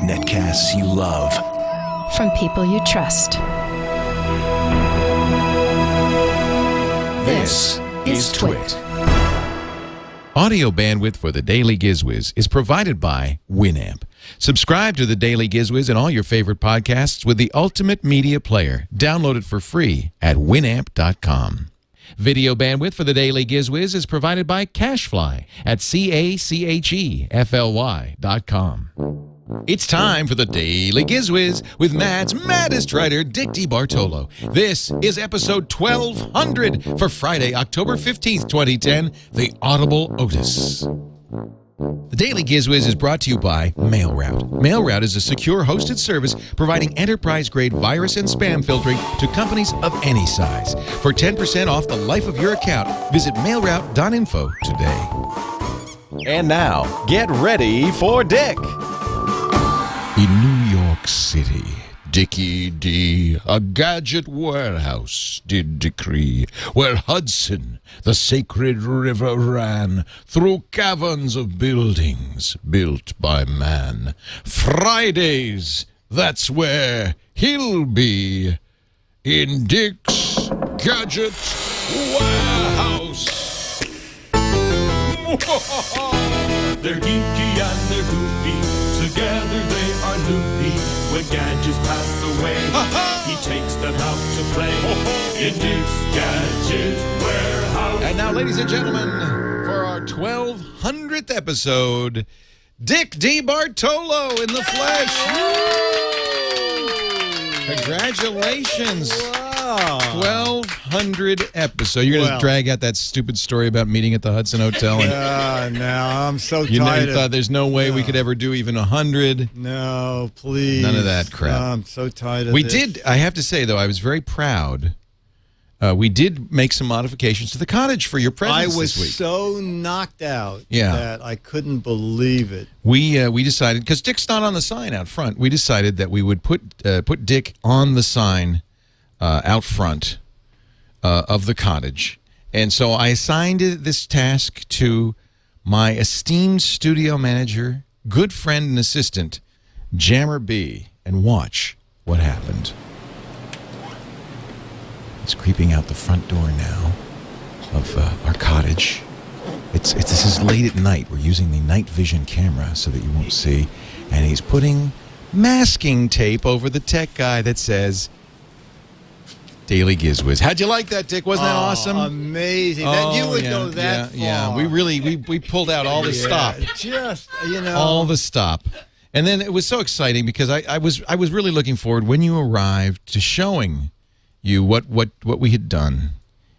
Netcasts you love. From people you trust. This is TWiT. Audio bandwidth for the Daily GizWiz is provided by Winamp. Subscribe to the Daily GizWiz and all your favorite podcasts with the ultimate media player. Download it for free at winamp.com. Video bandwidth for the Daily GizWiz is provided by CashFly at CACHEFLY.com. It's time for the Daily GizWiz with Matt's maddest writer, Dick DeBartolo. This is episode 1200 for Friday, October 15th, 2010, the Audible Otis. The Daily GizWiz is brought to you by MailRoute. MailRoute is a secure hosted service providing enterprise-grade virus and spam filtering to companies of any size. For 10% off the life of your account, visit mailroute.info today. And now, get ready for Dick. In New York City, Dickie D, a gadget warehouse, did decree, where Hudson, the sacred river, ran through caverns of buildings built by man. Fridays, that's where he'll be, in Dick's Gadget Warehouse. They're geeky and they're goofy, together they are loopy. When gadgets pass away, he takes them out to play in Dick's Gadget Warehouse. And now, ladies and gentlemen, for our 1200th episode, Dick DeBartolo in the flesh. Congratulations. Wow. 1200 episodes. You're going to drag out that stupid story about meeting at the Hudson Hotel. And No, I'm so you tired. thought there's no way we could ever do even 100. No, please. None of that crap. No, I'm so tired of We this. did, I have to say, though, I was very proud. We did make some modifications to the cottage for your presence I was this week. so knocked out Yeah. that I couldn't believe it. We decided, because Dick's not on the sign out front, we decided that we would put Dick on the sign out front of the cottage. And so I assigned this task to my esteemed studio manager, good friend and assistant, Jammer B, and watch what happened. It's creeping out the front door now of our cottage. This is late at night. We're using the night vision camera so that you won't see. And he's putting masking tape over the tech guy that says Daily GizWiz. How'd you like that, Dick? Wasn't that awesome? Amazing. That you would go that far. Yeah, we pulled out all the stop. Just, All the stop. And then it was so exciting because I was really looking forward when you arrived to showing you what we had done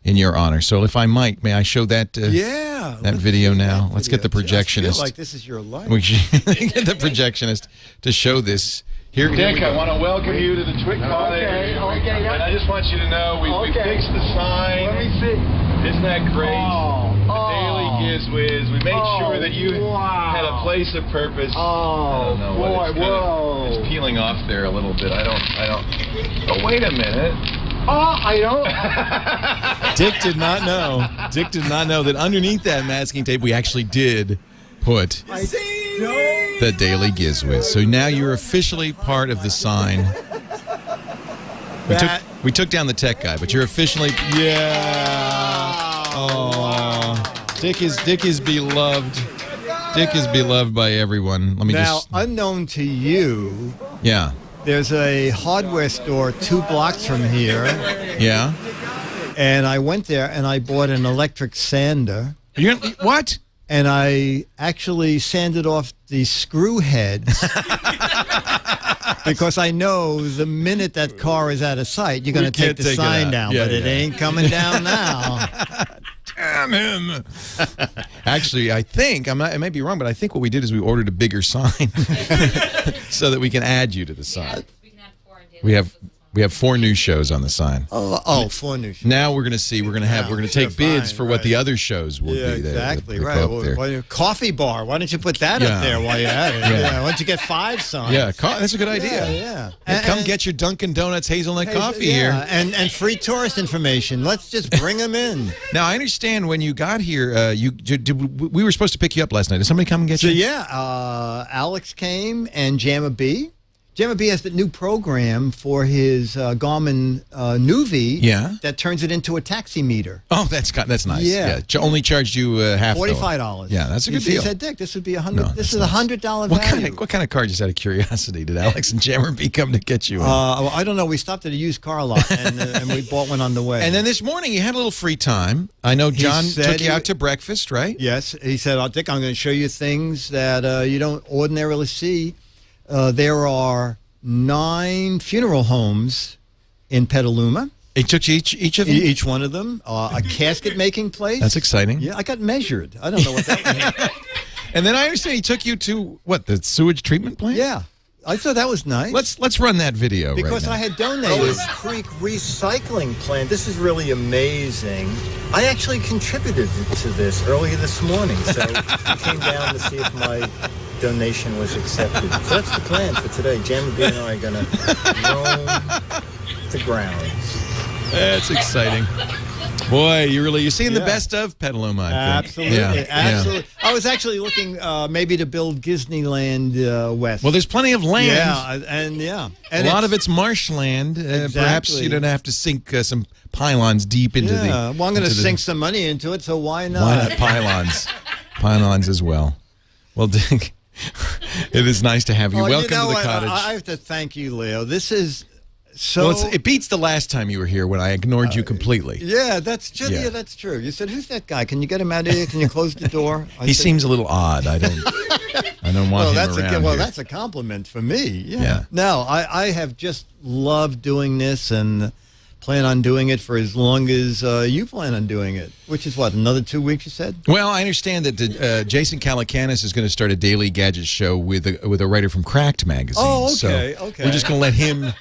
in your honor. So if I might, may I show that that video now? Let's get the projectionist. I feel like this is your life. We should get the projectionist to show this. Here, Dick, I want to welcome you to the TWiT College. Okay. And I just want you to know we fixed the sign. Let me see. Isn't that great? The Daily GizWiz. We made sure that you had a place of purpose. I don't know what it's peeling off there a little bit. I don't. Oh, wait a minute. I don't. Dick did not know. Dick did not know that underneath that masking tape, we actually did put the Daily GizWiz. So now you're officially part of the sign. We took down the tech guy, but you're officially Oh, Dick is beloved. Dick is beloved by everyone. Let me now, unknown to you, there's a hardware store 2 blocks from here. Yeah. And I went there and I bought an electric sander. What? And I actually sanded off the screw heads because I know the minute that car is out of sight, you're going to take the sign down, but it ain't coming down now. Damn him. Actually, I think, I may be wrong, but I think what we did is we ordered a bigger sign so that we can add you to the sign. We can add 4 on daily. We have We have 4 new shows on the sign. Oh, 4 new shows. Now we're going to see. We're going to take bids for what the other shows will be. Exactly, that right. go up there. Coffee bar. Why don't you put that up there while you're at it? Why don't you get 5 signs? Yeah, that's a good idea. Yeah. And come get your Dunkin' Donuts hazelnut coffee here. And free tourist information. Let's just bring them in. Now, I understand when you got here, we were supposed to pick you up last night. Did somebody come and get you? So, yeah, Alex came and Jamma B. Jamma B has the new program for his Garmin Nuvi that turns it into a taxi meter. Oh, that's nice. Yeah. Only charged you half. $45. Yeah, that's a good deal. He said, Dick, this would be $100. This is a $100 value. What kind of car, just out of curiosity, did Alex and Jamma B come to get you? Well, I don't know. We stopped at a used car lot and we bought one on the way. And then this morning you had a little free time. I know John took you out to breakfast, right? Yes. He said, Dick, I'm going to show you things that you don't ordinarily see. There are 9 funeral homes in Petaluma. He took you each of them? Each one of them. A casket making place. That's exciting. Yeah, I got measured. I don't know what that means. And then I understand he took you to, what, the sewage treatment plant? Yeah. I thought that was nice. Let's run that video because right now. I had donated. Otis Creek Recycling Plant. This is really amazing. I actually contributed to this earlier this morning, so I came down to see if my donation was accepted. So that's the plan for today. Jamma B and I are going to roam the grounds. That's exciting. Boy, you're seeing the best of Petaluma, I think. Absolutely, absolutely. I was actually looking maybe to build Disneyland West. Well, there's plenty of land. And a lot of it's marshland. Perhaps you don't have to sink some pylons deep into the. Well, I'm going to sink some money into it, so why not? Why not pylons? Pylons as well. Well, Dick, it is nice to have you. Welcome to the cottage. I have to thank you, Leo. This is. So well, it beats the last time you were here when I ignored you completely. Yeah, that's true. Yeah, that's true. You said, "Who's that guy? Can you get him out of here? Can you close the door?" He seems a little odd. I don't want him around Well, here. that's a compliment for me. Yeah. No, I have just loved doing this and plan on doing it for as long as you plan on doing it. Which is what, another 2 weeks? You said. Well, I understand that Jason Calacanis is going to start a daily gadget show with a writer from Cracked magazine. Oh, okay, so okay. We're just going to let him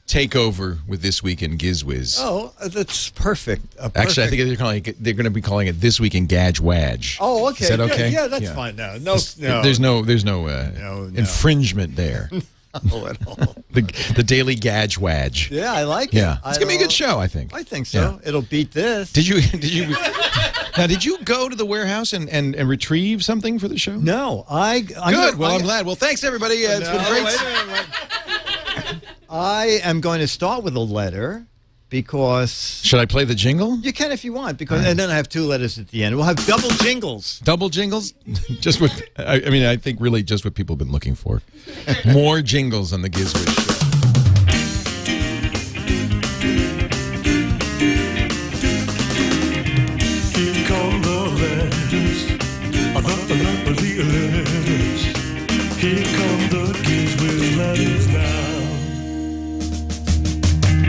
take over with This Week in GizWiz. Oh, that's perfect. Actually, I think they're going to be calling it This Week in Gadge-Wadge. Oh, okay. Is that okay? Yeah, that's fine. No. There's no infringement there. No, at all. The daily Gadge-Wadge. Yeah, I like it. Yeah, it's going to be a good show, I think. I think so. Yeah. It'll beat this. Did you go to the warehouse and retrieve something for the show? No, Good. Well, I'm glad. Well, thanks everybody. It's been great. Wait a minute. I am going to start with a letter because... Should I play the jingle? You can if you want, and then I have 2 letters at the end. We'll have double jingles. Double jingles? Just what I think really just what people have been looking for. More jingles on the GizWiz show. Here come the letters, the letters. Here come the GizWiz letters now.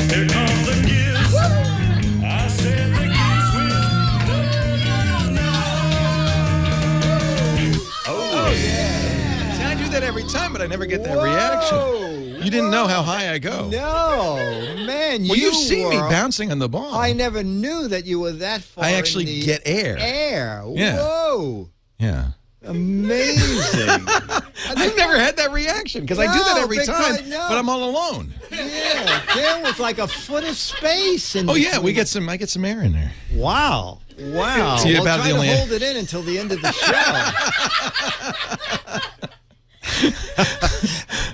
Here come the Giz. I said the GizWiz letters now. Oh yeah! See, I do that every time, but I never get that reaction. You didn't know how high I go. No, man. Well, you've seen me bouncing on the ball. I never knew that you were that far. I actually get air. Yeah. Whoa. Yeah. Amazing. I've never had that reaction because I do that every time, but I'm all alone. Yeah, there was like a foot of space. Oh yeah, I get some air in there. Wow. See, well, about try the only to hold it in until the end of the show.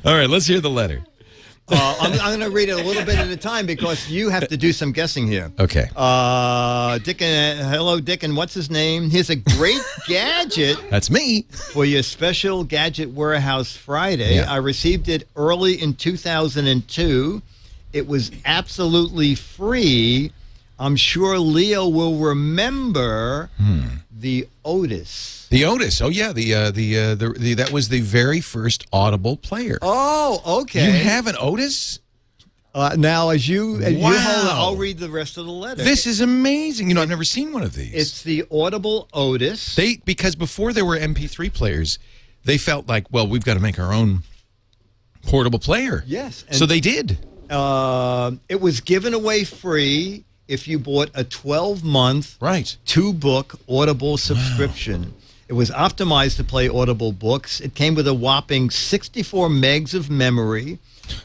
All right, let's hear the letter. I'm going to read it a little bit at a time because you have to do some guessing here. Okay. Hello, Dick, and what's his name? Here's a great gadget. That's me. For your special Gadget Warehouse Friday. Yeah. I received it early in 2002. It was absolutely free. I'm sure Leo will remember the Otis. The Otis. Oh yeah, that was the very first Audible player. Oh, okay. You have an Otis? Now, as you hold Wow. it, I'll read the rest of the letter. This is amazing. You know, I've never seen one of these. It's the Audible Otis. Because before there were MP3 players, they felt like, well, we've got to make our own portable player. Yes. So they did. It was given away free if you bought a 12-month, Right. 2-book Audible subscription. It was optimized to play Audible books. It came with a whopping 64 megs of memory.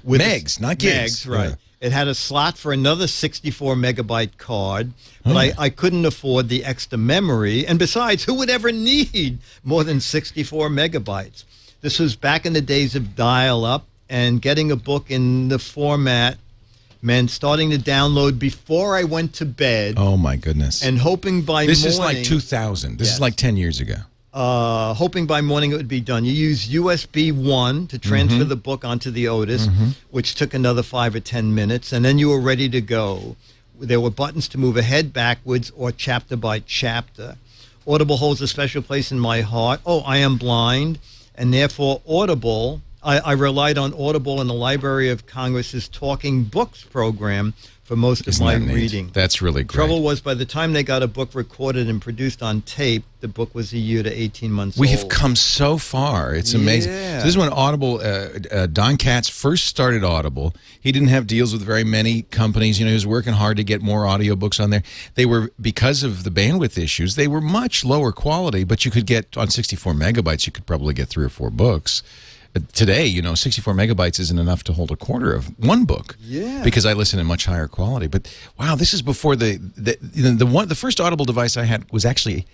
With Megs, not gigs. Megs, right. Yeah. It had a slot for another 64 megabyte card, but I couldn't afford the extra memory. And besides, who would ever need more than 64 megabytes? This was back in the days of dial-up, and getting a book in the format meant starting to download before I went to bed. Oh, my goodness. And hoping by this morning... is like 2000. This is Yes. like 10 years ago. Hoping by morning it would be done. You use USB 1 to transfer the book onto the Otis, which took another 5 or 10 minutes, and then you were ready to go. There were buttons to move ahead, backwards, or chapter by chapter. Audible holds a special place in my heart. Oh, I am blind, and therefore Audible... I relied on Audible and the Library of Congress's Talking Books program for most of my reading. That's really great. Trouble was, by the time they got a book recorded and produced on tape, the book was a year to 18 months We old. have come so far. It's amazing. Yeah. So this is when Audible, Don Katz first started Audible. He didn't have deals with very many companies. You know, he was working hard to get more audiobooks on there. They were, because of the bandwidth issues, they were much lower quality, but you could get, on 64 megabytes, you could probably get 3 or 4 books. Today, you know, 64 megabytes isn't enough to hold a quarter of one book. Yeah. Because I listen in much higher quality. But wow, this is before the first Audible device I had was actually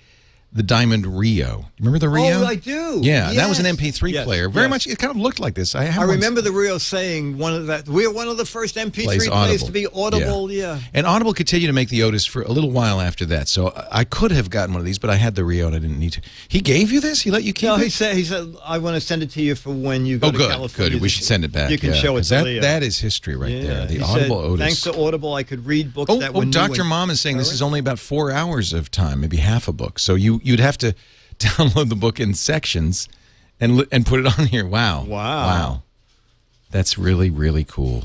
the Diamond Rio. Remember the Rio? Oh, I do. Yeah, that was an Yes. MP3 player. Very much, it kind of looked like this. I remember the Rio saying we're one of the first MP3 Plays players Audible. to be Audible. Yeah. And Audible continued to make the Otis for a little while after that. So I could have gotten one of these, but I had the Rio and I didn't need to. He gave you this? He let you keep No, it? he said I want to send it to you for when you go to California. Good. We should send it back. You can show it to Leo. That is history right there. The He Audible said, Otis. thanks to Audible, I could read books that were new. Dr. Mom is saying this is only about 4 hours of time, maybe half a book. So you'd have to download the book in sections and put it on here. Wow. That's really, really cool.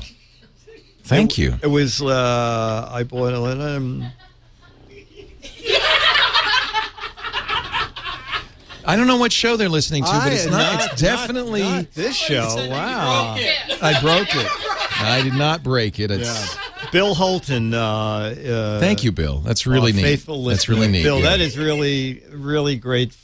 Thank you. It was, I bought it. I don't know what show they're listening to, but it's not. It's definitely not this show. Wow. I broke it. I did not break it. It's, Bill Holton. thank you, Bill. That's really neat. Faithful listener. That's really neat. Bill, yeah. that is really, really great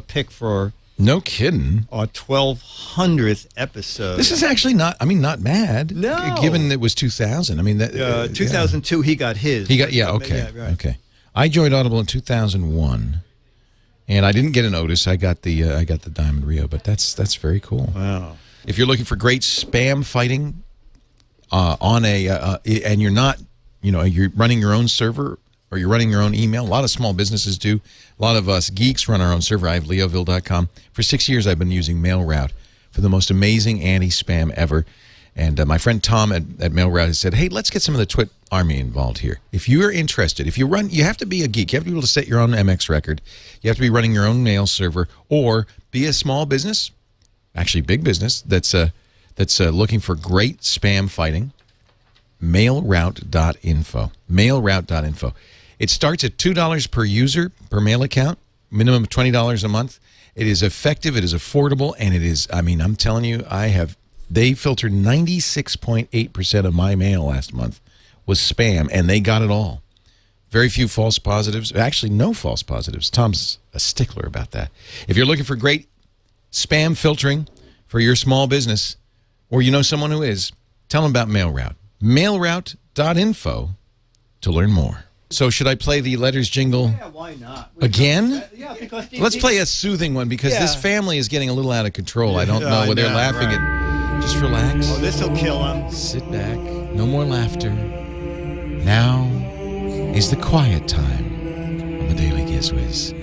pick for No kidding. our 1200th episode. This is actually not bad. No. Given it was 2000. I mean, that 2002, he got his. He got, okay. Yeah, right. Okay. I joined Audible in 2001. And I didn't get an Otis. I got the Diamond Rio, but that's very cool. Wow. If you're looking for great spam fighting on and you're not, you're running your own server or you're running your own email. A lot of small businesses do. A lot of us geeks run our own server. I have leoville.com. For 6 years, I've been using MailRoute for the most amazing anti-spam ever. And my friend Tom at MailRoute has said, hey, let's get some of the TWiT army involved here. If you're interested, you have to be a geek. You have to be able to set your own MX record. You have to be running your own mail server or be a small business, actually big business, that's looking for great spam fighting. Mailroute.info. Mailroute.info. It starts at $2 per user per mail account, minimum of $20 a month. It is effective, it is affordable, and it is, I'm telling you, they filtered 96.8% of my mail last month was spam, and they got it all. Very few false positives. Actually, no false positives. Tom's a stickler about that. If you're looking for great spam filtering for your small business, or you know someone who is, tell them about MailRoute. Mailroute.info to learn more. So should I play the letters jingle why not? again? Yeah, because Let's play a soothing one because this family is getting a little out of control. I don't know whether they're laughing at. Just relax. Oh, this will kill him. Sit back. No more laughter. Now is the quiet time on the Daily GizWiz.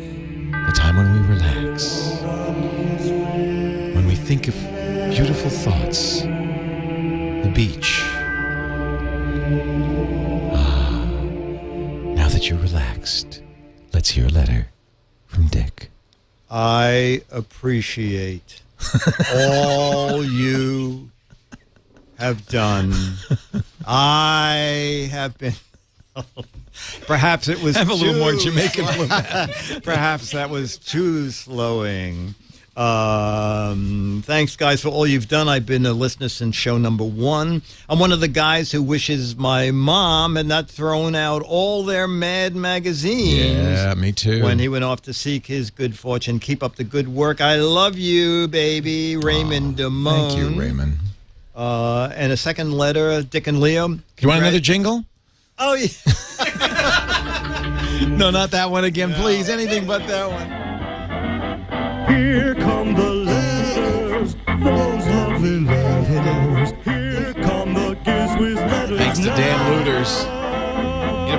The time when we relax. When we think of beautiful thoughts. The beach. Now that you're relaxed, let's hear a letter from Dick. I appreciate all you have done. I have been. Perhaps it was Have a little more Jamaican. Perhaps that was too slowing. Thanks, guys, for all you've done. I've been a listener since show number 1. I'm one of the guys who wishes my mom had not thrown out all their Mad magazines. Yeah, me too. When he went off to seek his good fortune. Keep up the good work. I love you, baby. Raymond Damone. Thank you, Raymond. And a second letter, Dick and Leo. You want another jingle? Oh, yeah. No, not that one again, please. Anything but that one. Here come the letters, those lovely letters. Here come the GizWiz letters. Thanks to Dan Looters. You know,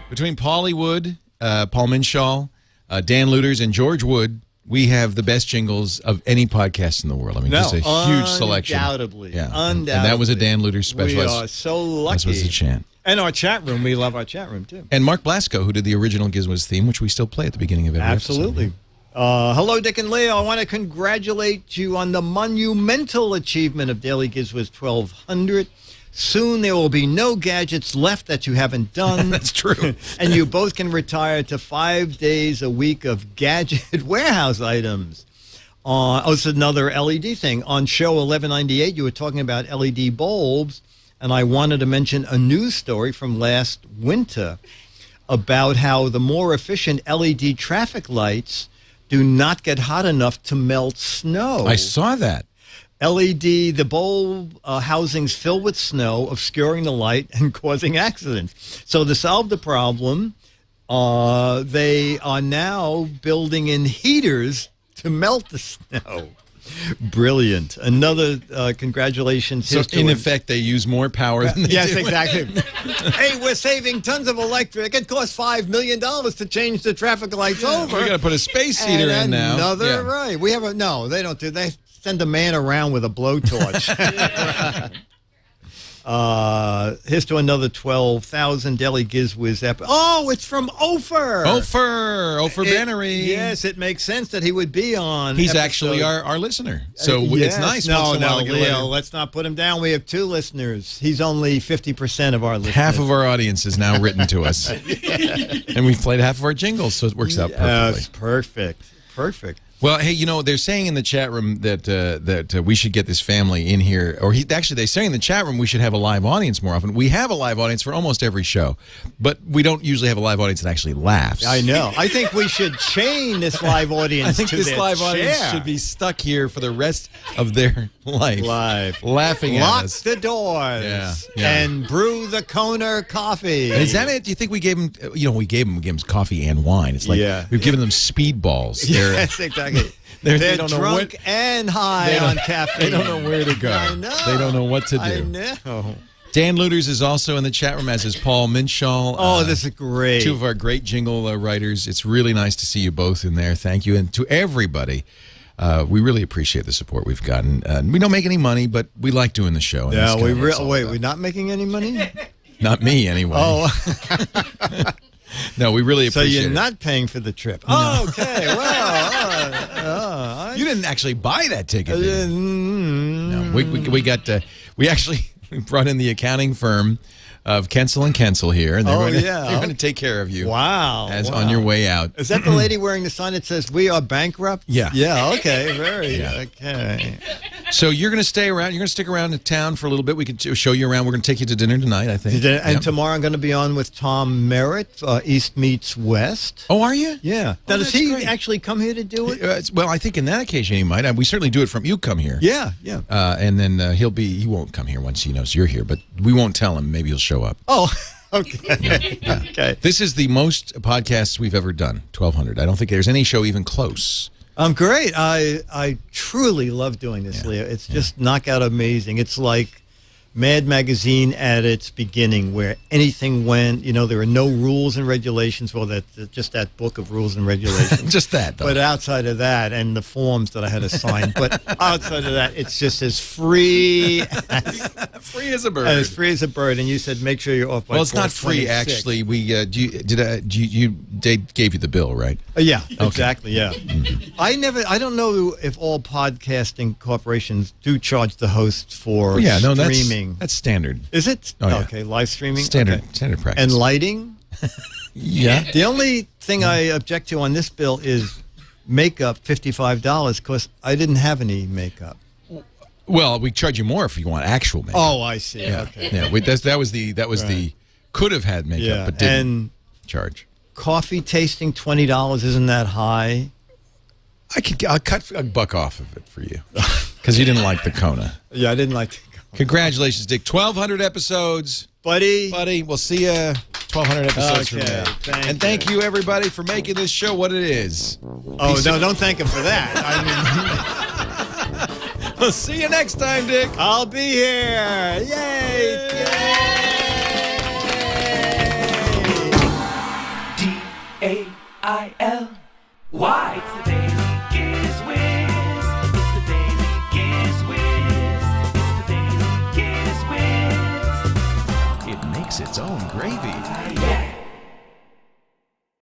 between Paulie Wood, Paul Minshaw, Dan Looters, and George Wood, we have the best jingles of any podcast in the world. I mean, just a huge selection. Undoubtedly. Yeah. Undoubtedly. And that was a Dan Looters special. We are so lucky. This was the chant. And our chat room. We love our chat room, too. And Mark Blasco, who did the original GizWiz theme, which we still play at the beginning of every Absolutely. episode. Hello, Dick and Leo. I want to congratulate you on the monumental achievement of Daily GizWiz 1200. Soon there will be no gadgets left that you haven't done. That's true. And you both can retire to 5 days a week of gadget warehouse items. It's another LED thing. On show 1198, you were talking about LED bulbs, and I wanted to mention a news story from last winter about how the more efficient LED traffic lights do not get hot enough to melt snow. I saw that. LED, the bulb housings fill with snow, obscuring the light and causing accidents. So to solve the problem, they are now building in heaters to melt the snow. Brilliant. Another congratulations. So in effect, they use more power than they do. Yes, exactly. Hey, we're saving tons of electric. It costs $5 million to change the traffic lights over. We got to put a space heater in now. Right. We have no, they don't do. They send a man around with a blowtorch. Here's to another 12,000 Daily GizWiz episode. Oh, it's from Ofer. Ofer Bennery. Yes, it makes sense that he would be on. He's actually our listener. So yes. it's nice. No, Leo, let's not put him down. We have 2 listeners. He's only 50% of our listeners. Half of our audience is now written to us. And we've played half of our jingles, so it works out perfectly. Perfect. Perfect. Well, hey, you know, they're saying in the chat room that we should get this family in here. Or they're saying in the chat room we should have a live audience more often. We have a live audience for almost every show, but we don't usually have a live audience that actually laughs. I know. I think we should chain this live audience I think to this their live chair. audience should be stuck here for the rest of their life. Laughing at Lock us. the doors. Yeah. And brew the Koner coffee. Is that it? Do you think we gave them, we gave them coffee and wine. It's like we've given them speedballs. Yes, exactly. They're drunk and high on caffeine. They don't know where to go. I know. They don't know what to do. I know. Dan Looters is also in the chat room, as is Paul Minshaw. Oh, this is great. 2 of our great jingle writers. It's really nice to see you both in there. Thank you. And to everybody, we really appreciate the support we've gotten. We don't make any money, but we like doing the show. Yeah, we're not making any money? Not me, anyway. Oh. No, we really appreciate it. So you're not paying for the trip. Oh, okay. Well, you didn't actually buy that ticket, did you? No, we got we actually brought in the accounting firm of Kensel and Kensel here, and they're going to take care of you. Wow. On your way out. Is that the lady wearing the sign that says "We are bankrupt"? Yeah. Yeah. Okay. Okay. So you're going to stay around. You're going to stick around in town for a little bit. We could show you around. We're going to take you to dinner tonight, I think. And tomorrow I'm going to be on with Tom Merritt, East Meets West. Oh, are you? Yeah. Now, does he actually come here to do it? Well, I think in that occasion he might. We certainly do it from you come here. Yeah. And then he won't come here once he knows you're here, but we won't tell him. Maybe he'll show up. Oh, okay. Yeah. Okay. This is the most podcasts we've ever done, 1,200. I don't think there's any show even close. Great. I truly love doing this, Leo. It's just knockout amazing. It's like Mad Magazine at its beginning, where anything went. There are no rules and regulations. Well, just that book of rules and regulations. Just that, though. But outside of that, and the forms that I had to sign. But outside of that, it's just as free. Free as a bird. As free as a bird. And you said make sure you're off by 4:26. Well, it's not free, actually. We they gave you the bill, right? Yeah, okay. Exactly. Yeah. I don't know if all podcasting corporations do charge the hosts for streaming. That's standard. Is it? Oh, yeah. Okay, live streaming? Standard practice. And lighting? Yeah. The only thing I object to on this bill is makeup $55 because I didn't have any makeup. Well, we charge you more if you want actual makeup. Oh, I see. Yeah. Okay. Yeah, that was the could have had makeup but didn't charge. Coffee tasting $20 isn't that high? I'll cut $1 off of it for you because you didn't like the Kona. Yeah, I didn't like the Kona. Congratulations, Dick. 1,200 episodes. Buddy, we'll see you 1,200 episodes from now. Thank you, everybody, for making this show what it is. Oh, no, don't thank him for that. We'll see you next time, Dick. I'll be here. Yay! DAILY. It's the Daily GizWiz. It's the Daily GizWiz. It's the Daily GizWiz. It makes its own gravy.